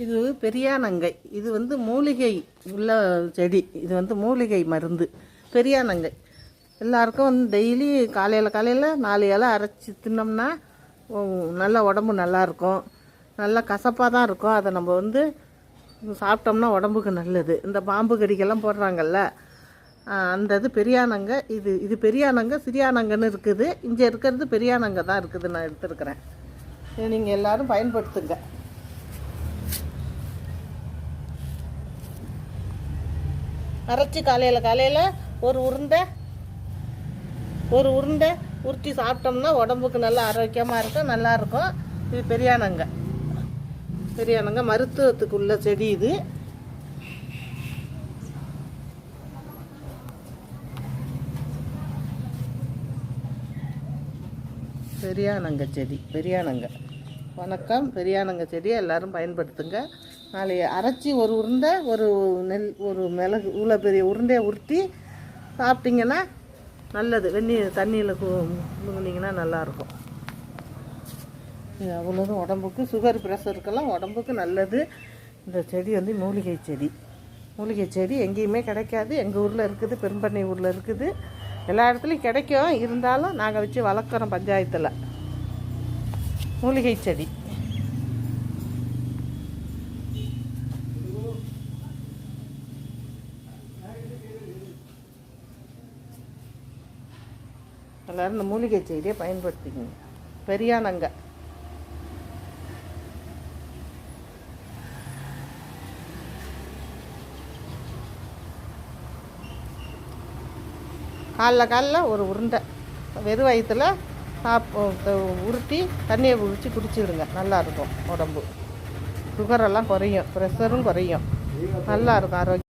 இது பெரியானங்கை. இது வந்து மூலிகை உள்ள செடி. இது வந்து மூலிகை மருந்து பெரியானங்கை. எல்லாருக்கும் வந்து டெய்லி காலையில் 4 இலை அரைச்சி தின்னோம்னா நல்லா உடம்பு நல்லாயிருக்கும். நல்லா கசப்பாக தான் இருக்கும். அதை நம்ம வந்து சாப்பிட்டோம்னா உடம்புக்கு நல்லது. இந்த பாம்பு கடிக்கெல்லாம் போடுறாங்கல்ல, அந்த இது பெரியானங்கை. இது பெரியானங்கை, சிறியானங்கன்னு இருக்குது. இங்கே இருக்கிறது பெரியானங்கை தான் இருக்குது. நான் எடுத்துருக்கிறேன். இதை நீங்கள் எல்லோரும் பயன்படுத்துங்க. அரைச்சி காலையில் ஒரு உருண்டை உருட்டி சாப்பிட்டோம்னா உடம்புக்கு நல்லா ஆரோக்கியமாக இருக்கும், நல்லாயிருக்கும். இது பெரியானங்கை மருத்துவத்துக்கு உள்ள செடி. இது பெரியானங்கை செடி. வணக்கம். பெரியானங்கை செடியை எல்லோரும் பயன்படுத்துங்க. நாளைக்கு அரைச்சி ஒரு உருண்டை ஒரு மிளகு இவ்வளோ பெரிய உருண்டையை உருட்டி சாப்பிட்டிங்கன்னா நல்லது. தண்ணியில் முங்கினீங்கன்னா நல்லாயிருக்கும். இது அவ்வளோதும் உடம்புக்கு, சுகர் ப்ரெஷருக்கெல்லாம் உடம்புக்கு நல்லது. இந்த செடி வந்து மூலிகை செடி எங்கேயுமே கிடைக்காது. எங்கள் ஊரில் இருக்குது, பெரும்பண்ணை ஊரில் இருக்குது. எல்லா இடத்துலையும் கிடைக்கும். இருந்தாலும் நாங்கள் வச்சு வளர்க்குறோம் பஞ்சாயத்தில். மூலிகை செடி. எல்லோரும் இந்த மூலிகை செடியை பயன்படுத்திக்கங்க. பெரியானங்கை. காலைல ஒரு உருண்டை வெறும் வயிற்றுல உருட்டி தண்ணியை குடிச்சு குடிச்சிடுங்க. நல்லாயிருக்கும் உடம்பு. சுகரெல்லாம் குறையும், ப்ரெஷரும் குறையும். நல்லாயிருக்கும், ஆரோக்கியம்.